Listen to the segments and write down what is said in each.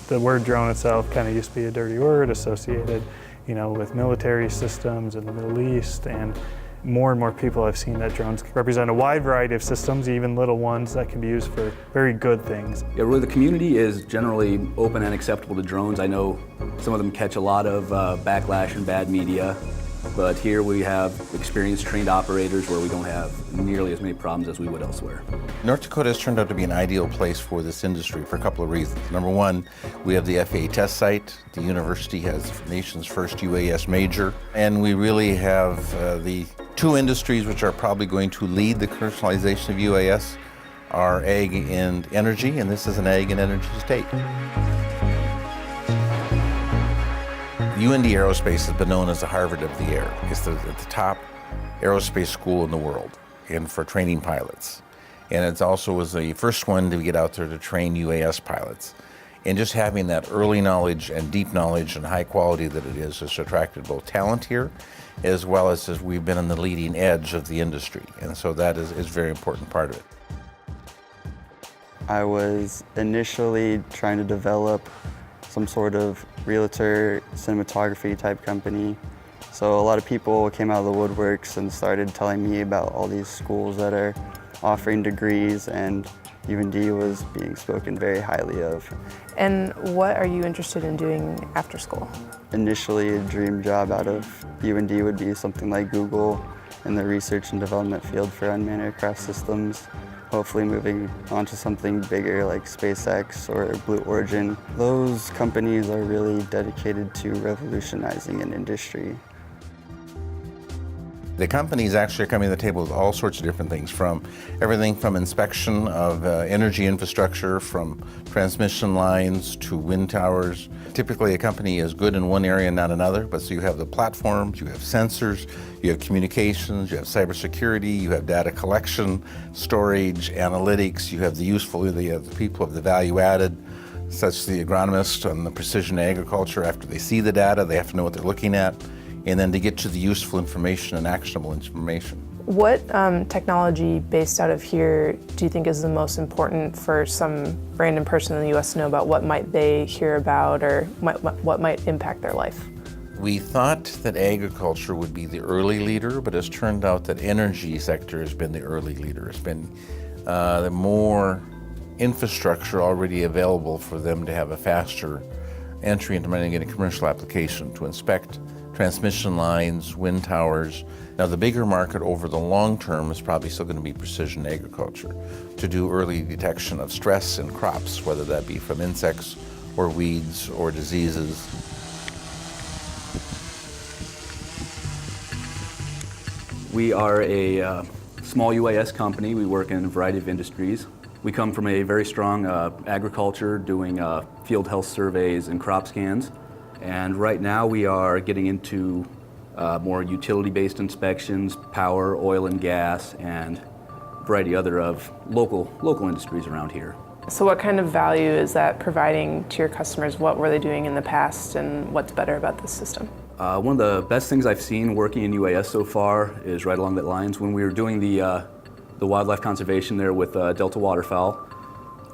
The word drone itself kind of used to be a dirty word associated, with military systems in the Middle East, and more people have seen that drones represent a wide variety of systems, even little ones that can be used for very good things. Yeah, really the community is generally open and acceptable to drones. I know some of them catch a lot of backlash and bad media, but here we have experienced, trained operators where we don't have nearly as many problems as we would elsewhere. North Dakota has turned out to be an ideal place for this industry for a couple of reasons. Number one, we have the FAA test site. The university has the nation's first UAS major, and we really have the two industries which are probably going to lead the commercialization of UAS are ag and energy, and this is an ag and energy state. UND Aerospace has been known as the Harvard of the air. It's the top aerospace school in the world and for training pilots. And it also was the first one to get out there to train UAS pilots. And just having that early knowledge and deep knowledge and high quality that it is has attracted both talent here, as well as we've been on the leading edge of the industry. And so that is a very important part of it. I was initially trying to develop some sort of realtor cinematography type company. So a lot of people came out of the woodworks and started telling me about all these schools that are offering degrees, and UND was being spoken very highly of. And what are you interested in doing after school? Initially, a dream job out of UND would be something like Google in the research and development field for unmanned aircraft systems. Hopefully moving on to something bigger like SpaceX or Blue Origin. Those companies are really dedicated to revolutionizing an industry. The companies actually are coming to the table with all sorts of different things, from everything from inspection of energy infrastructure, from transmission lines to wind towers. Typically a company is good in one area and not another, but so you have the platforms, you have sensors, you have communications, you have cybersecurity, you have data collection, storage, analytics, you have the people of the value added, such as the agronomist and the precision agriculture. After they see the data, they have to know what they're looking at, and then to get to the useful information and actionable information. What technology based out of here do you think is the most important for some random person in the U.S. to know about? What might they hear about, or what might impact their life? We thought that agriculture would be the early leader, but it's turned out that energy sector has been the early leader. It's been the more infrastructure already available for them to have a faster entry into getting a commercial application to inspect transmission lines, wind towers. Now the bigger market over the long term is probably still going to be precision agriculture, to do early detection of stress in crops, whether that be from insects or weeds or diseases. We are a small UAS company. We work in a variety of industries. We come from a very strong agriculture, doing field health surveys and crop scans. And right now we are getting into more utility-based inspections, power, oil and gas, and a variety other of local industries around here. So what kind of value is that providing to your customers? What were they doing in the past, and what's better about this system? One of the best things I've seen working in UAS so far is right along that lines. When we were doing the wildlife conservation there with Delta waterfowl,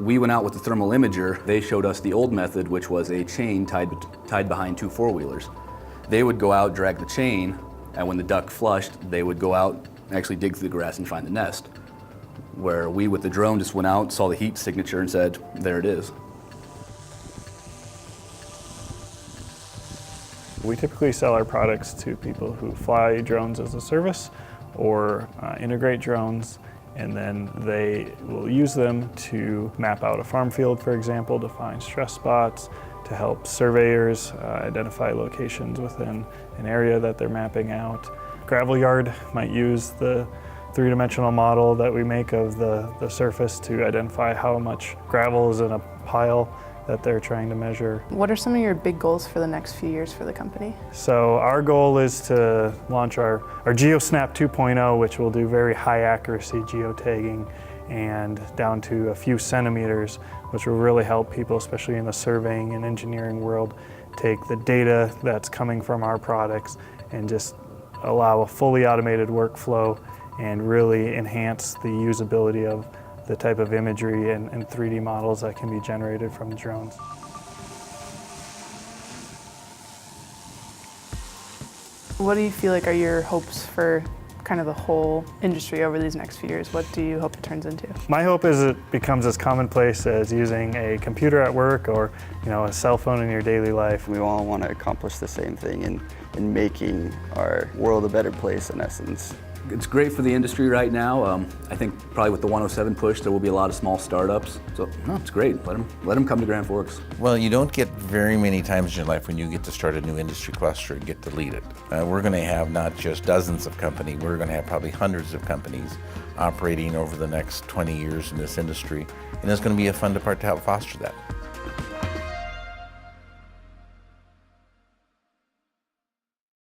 we went out with the thermal imager. They showed us the old method, which was a chain tied behind two four-wheelers. They would go out, drag the chain, and when the duck flushed, they would go out and actually dig through the grass and find the nest. Where we, with the drone, just went out, saw the heat signature, and said, there it is. We typically sell our products to people who fly drones as a service or integrate drones, and then they will use them to map out a farm field, for example, to find stress spots, to help surveyors identify locations within an area that they're mapping out. Gravel yard might use the three-dimensional model that we make of the surface to identify how much gravel is in a pile that they're trying to measure. What are some of your big goals for the next few years for the company? So our goal is to launch our GeoSnap 2.0, which will do very high accuracy geotagging and down to a few centimeters, which will really help people, especially in the surveying and engineering world, take the data that's coming from our products and just allow a fully automated workflow and really enhance the usability of the type of imagery and 3D models that can be generated from drones. What do you feel like are your hopes for kind of the whole industry over these next few years? What do you hope it turns into? My hope is it becomes as commonplace as using a computer at work or a cell phone in your daily life. We all want to accomplish the same thing in making our world a better place in essence. It's great for the industry right now. I think probably with the 107 push, there will be a lot of small startups. So no, it's great. Let them come to Grand Forks. Well, you don't get very many times in your life when you get to start a new industry cluster and get to lead it. We're going to have not just dozens of companies, we're going to have probably hundreds of companies operating over the next 20 years in this industry, and it's going to be a fun part to help foster that.